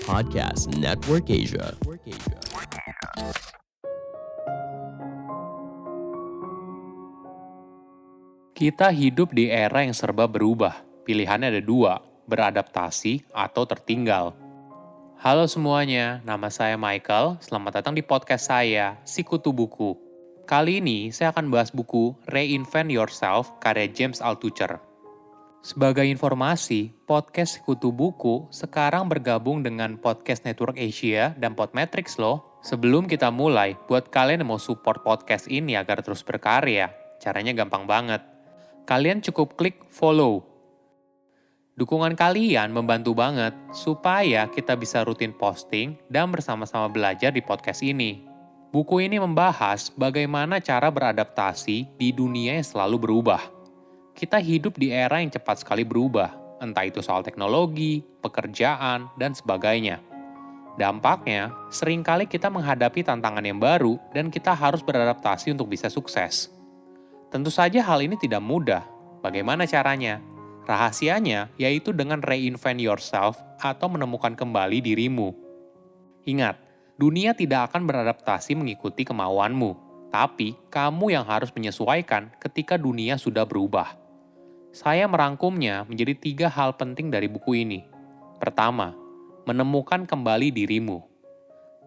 Podcast Network Asia. Kita hidup di era yang serba berubah. Pilihannya ada dua, beradaptasi atau tertinggal. Halo semuanya, nama saya Michael. Selamat datang di podcast saya, Sikutu Buku. Kali ini saya akan bahas buku Reinvent Yourself karya James Altucher. Sebagai informasi, podcast Sikutu Buku sekarang bergabung dengan Podcast Network Asia dan Podmetrics loh. Sebelum kita mulai, buat kalian yang mau support podcast ini agar terus berkarya, caranya gampang banget. Kalian cukup klik follow. Dukungan kalian membantu banget supaya kita bisa rutin posting dan bersama-sama belajar di podcast ini. Buku ini membahas bagaimana cara beradaptasi di dunia yang selalu berubah. Kita hidup di era yang cepat sekali berubah, entah itu soal teknologi, pekerjaan, dan sebagainya. Dampaknya, seringkali kita menghadapi tantangan yang baru dan kita harus beradaptasi untuk bisa sukses. Tentu saja hal ini tidak mudah. Bagaimana caranya? Rahasianya yaitu dengan reinvent yourself atau menemukan kembali dirimu. Ingat, dunia tidak akan beradaptasi mengikuti kemauanmu, tapi kamu yang harus menyesuaikan ketika dunia sudah berubah. Saya merangkumnya menjadi 3 hal penting dari buku ini. Pertama, menemukan kembali dirimu.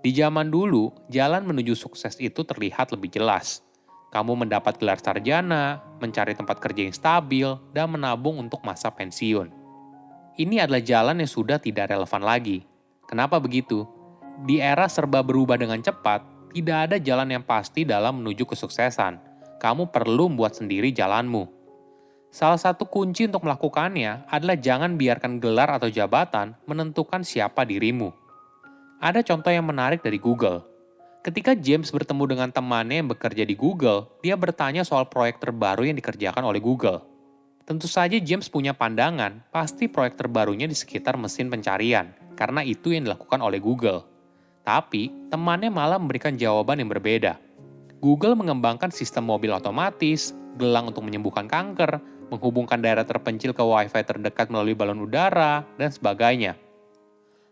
Di zaman dulu, jalan menuju sukses itu terlihat lebih jelas. Kamu mendapat gelar sarjana, mencari tempat kerja yang stabil, dan menabung untuk masa pensiun. Ini adalah jalan yang sudah tidak relevan lagi. Kenapa begitu? Di era serba berubah dengan cepat, tidak ada jalan yang pasti dalam menuju kesuksesan. Kamu perlu membuat sendiri jalanmu. Salah satu kunci untuk melakukannya adalah jangan biarkan gelar atau jabatan menentukan siapa dirimu. Ada contoh yang menarik dari Google. Ketika James bertemu dengan temannya yang bekerja di Google, dia bertanya soal proyek terbaru yang dikerjakan oleh Google. Tentu saja James punya pandangan, pasti proyek terbarunya di sekitar mesin pencarian, karena itu yang dilakukan oleh Google. Tapi, temannya malah memberikan jawaban yang berbeda. Google mengembangkan sistem mobil otomatis, gelang untuk menyembuhkan kanker, menghubungkan daerah terpencil ke Wi-Fi terdekat melalui balon udara, dan sebagainya.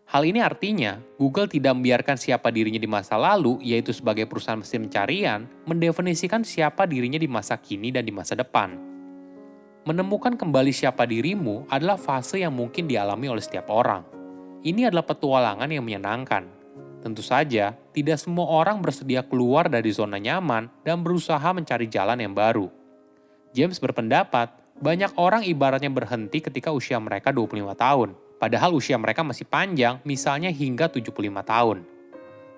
Hal ini artinya, Google tidak membiarkan siapa dirinya di masa lalu, yaitu sebagai perusahaan mesin pencarian, mendefinisikan siapa dirinya di masa kini dan di masa depan. Menemukan kembali siapa dirimu adalah fase yang mungkin dialami oleh setiap orang. Ini adalah petualangan yang menyenangkan. Tentu saja, tidak semua orang bersedia keluar dari zona nyaman dan berusaha mencari jalan yang baru. James berpendapat, banyak orang ibaratnya berhenti ketika usia mereka 25 tahun. Padahal usia mereka masih panjang, misalnya hingga 75 tahun.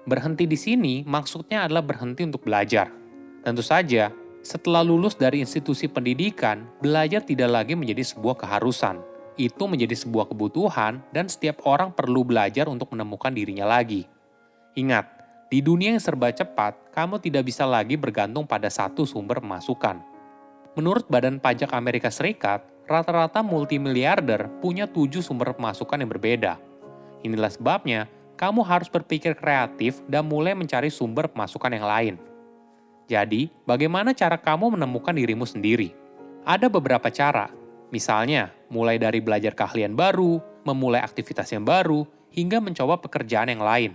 Berhenti di sini maksudnya adalah berhenti untuk belajar. Tentu saja, setelah lulus dari institusi pendidikan, belajar tidak lagi menjadi sebuah keharusan. Itu menjadi sebuah kebutuhan dan setiap orang perlu belajar untuk menemukan dirinya lagi. Ingat, di dunia yang serba cepat, kamu tidak bisa lagi bergantung pada satu sumber pemasukan. Menurut Badan Pajak Amerika Serikat, rata-rata multimiliarder punya 7 sumber pemasukan yang berbeda. Inilah sebabnya, kamu harus berpikir kreatif dan mulai mencari sumber pemasukan yang lain. Jadi, bagaimana cara kamu menemukan dirimu sendiri? Ada beberapa cara, misalnya mulai dari belajar keahlian baru, memulai aktivitas yang baru, hingga mencoba pekerjaan yang lain.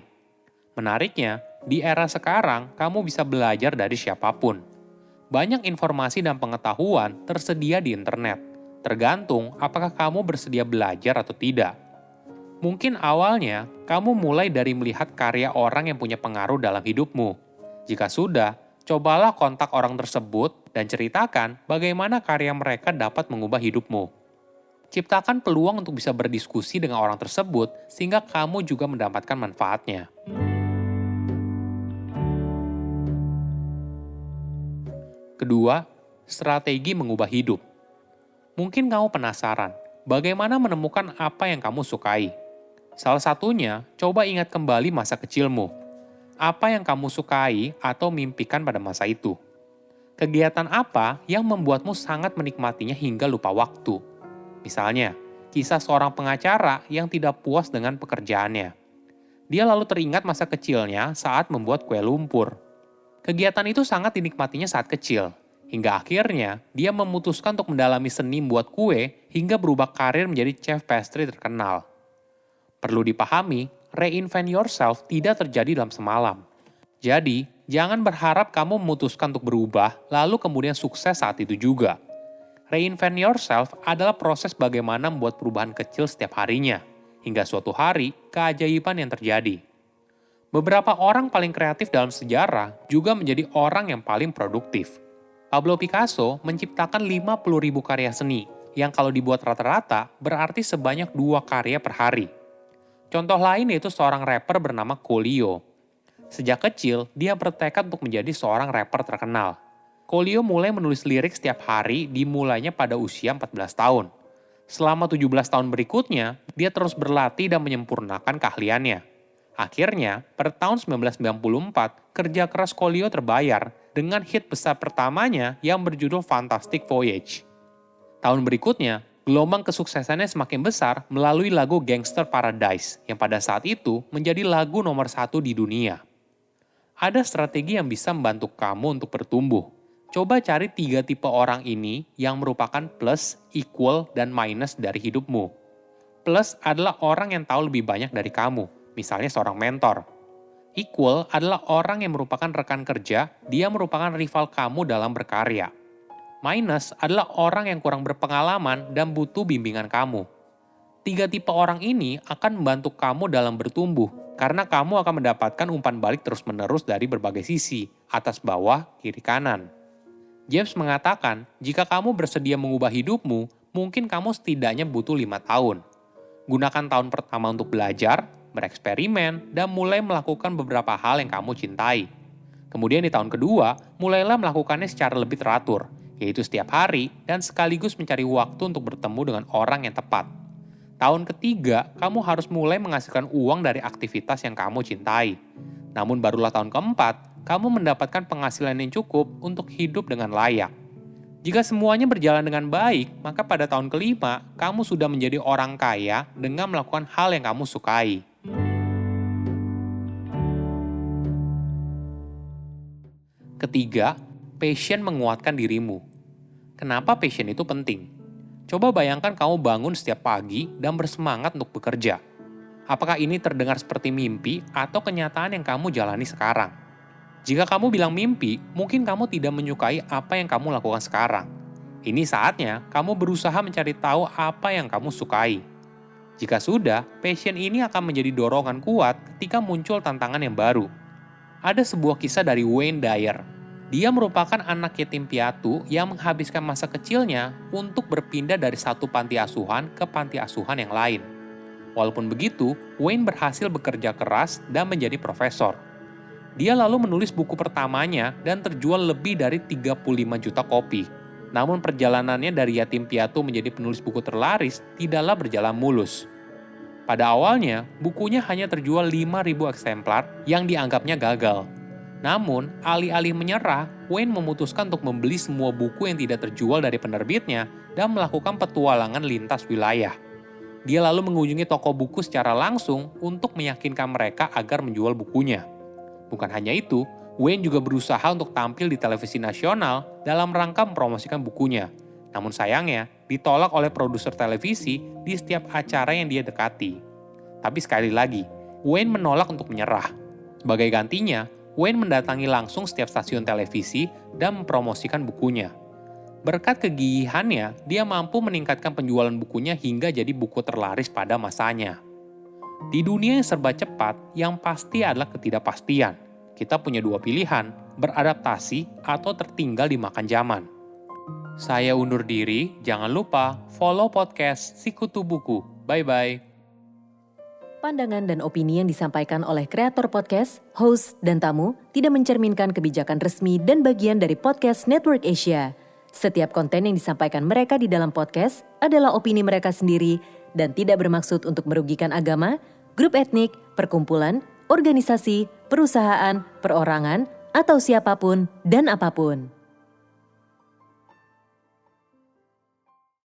Menariknya, di era sekarang, kamu bisa belajar dari siapapun. Banyak informasi dan pengetahuan tersedia di internet, tergantung apakah kamu bersedia belajar atau tidak. Mungkin awalnya, kamu mulai dari melihat karya orang yang punya pengaruh dalam hidupmu. Jika sudah, cobalah kontak orang tersebut dan ceritakan bagaimana karya mereka dapat mengubah hidupmu. Ciptakan peluang untuk bisa berdiskusi dengan orang tersebut sehingga kamu juga mendapatkan manfaatnya. Kedua, strategi mengubah hidup. Mungkin kamu penasaran, bagaimana menemukan apa yang kamu sukai? Salah satunya, coba ingat kembali masa kecilmu. Apa yang kamu sukai atau mimpikan pada masa itu? Kegiatan apa yang membuatmu sangat menikmatinya hingga lupa waktu? Misalnya, kisah seorang pengacara yang tidak puas dengan pekerjaannya. Dia lalu teringat masa kecilnya saat membuat kue lumpur. Kegiatan itu sangat dinikmatinya saat kecil, hingga akhirnya dia memutuskan untuk mendalami seni membuat kue hingga berubah karir menjadi chef pastry terkenal. Perlu dipahami, reinvent yourself tidak terjadi dalam semalam. Jadi, jangan berharap kamu memutuskan untuk berubah, lalu kemudian sukses saat itu juga. Reinvent yourself adalah proses bagaimana membuat perubahan kecil setiap harinya, hingga suatu hari keajaiban yang terjadi. Beberapa orang paling kreatif dalam sejarah juga menjadi orang yang paling produktif. Pablo Picasso menciptakan 50.000 karya seni, yang kalau dibuat rata-rata berarti sebanyak 2 karya per hari. Contoh lain yaitu seorang rapper bernama Coolio. Sejak kecil, dia bertekad untuk menjadi seorang rapper terkenal. Coolio mulai menulis lirik setiap hari dimulainya pada usia 14 tahun. Selama 17 tahun berikutnya, dia terus berlatih dan menyempurnakan keahliannya. Akhirnya, pada tahun 1994, kerja keras Coolio terbayar dengan hit besar pertamanya yang berjudul Fantastic Voyage. Tahun berikutnya, gelombang kesuksesannya semakin besar melalui lagu Gangster Paradise yang pada saat itu menjadi lagu nomor 1 di dunia. Ada strategi yang bisa membantu kamu untuk bertumbuh. Coba cari 3 tipe orang ini yang merupakan plus, equal, dan minus dari hidupmu. Plus adalah orang yang tahu lebih banyak dari kamu, misalnya seorang mentor. Equal adalah orang yang merupakan rekan kerja, dia merupakan rival kamu dalam berkarya. Minus adalah orang yang kurang berpengalaman dan butuh bimbingan kamu. 3 tipe orang ini akan membantu kamu dalam bertumbuh, karena kamu akan mendapatkan umpan balik terus-menerus dari berbagai sisi, atas bawah, kiri kanan. James mengatakan, jika kamu bersedia mengubah hidupmu, mungkin kamu setidaknya butuh 5 tahun. Gunakan tahun pertama untuk belajar, bereksperimen, dan mulai melakukan beberapa hal yang kamu cintai. Kemudian di tahun kedua, mulailah melakukannya secara lebih teratur, yaitu setiap hari dan sekaligus mencari waktu untuk bertemu dengan orang yang tepat. Tahun ketiga, kamu harus mulai menghasilkan uang dari aktivitas yang kamu cintai. Namun barulah tahun keempat, kamu mendapatkan penghasilan yang cukup untuk hidup dengan layak. Jika semuanya berjalan dengan baik, maka pada tahun kelima, kamu sudah menjadi orang kaya dengan melakukan hal yang kamu sukai. Ketiga, passion menguatkan dirimu. Kenapa passion itu penting? Coba bayangkan kamu bangun setiap pagi dan bersemangat untuk bekerja. Apakah ini terdengar seperti mimpi atau kenyataan yang kamu jalani sekarang? Jika kamu bilang mimpi, mungkin kamu tidak menyukai apa yang kamu lakukan sekarang. Ini saatnya kamu berusaha mencari tahu apa yang kamu sukai. Jika sudah, passion ini akan menjadi dorongan kuat ketika muncul tantangan yang baru. Ada sebuah kisah dari Wayne Dyer. Dia merupakan anak yatim piatu yang menghabiskan masa kecilnya untuk berpindah dari satu panti asuhan ke panti asuhan yang lain. Walaupun begitu, Wayne berhasil bekerja keras dan menjadi profesor. Dia lalu menulis buku pertamanya dan terjual lebih dari 35 juta kopi. Namun perjalanannya dari yatim piatu menjadi penulis buku terlaris tidaklah berjalan mulus. Pada awalnya, bukunya hanya terjual 5.000 eksemplar yang dianggapnya gagal. Namun, alih-alih menyerah, Wayne memutuskan untuk membeli semua buku yang tidak terjual dari penerbitnya dan melakukan petualangan lintas wilayah. Dia lalu mengunjungi toko buku secara langsung untuk meyakinkan mereka agar menjual bukunya. Bukan hanya itu, Wayne juga berusaha untuk tampil di televisi nasional dalam rangka mempromosikan bukunya. Namun sayangnya, ditolak oleh produser televisi di setiap acara yang dia dekati. Tapi sekali lagi, Wayne menolak untuk menyerah. Sebagai gantinya, Wayne mendatangi langsung setiap stasiun televisi dan mempromosikan bukunya. Berkat kegigihannya, dia mampu meningkatkan penjualan bukunya hingga jadi buku terlaris pada masanya. Di dunia yang serba cepat, yang pasti adalah ketidakpastian. Kita punya 2 pilihan, beradaptasi atau tertinggal dimakan zaman. Saya undur diri, jangan lupa follow podcast Sikutu Buku. Bye-bye. Pandangan dan opini yang disampaikan oleh kreator podcast, host, dan tamu tidak mencerminkan kebijakan resmi dan bagian dari Podcast Network Asia. Setiap konten yang disampaikan mereka di dalam podcast adalah opini mereka sendiri dan tidak bermaksud untuk merugikan agama, grup etnik, perkumpulan, organisasi, perusahaan, perorangan, atau siapapun dan apapun.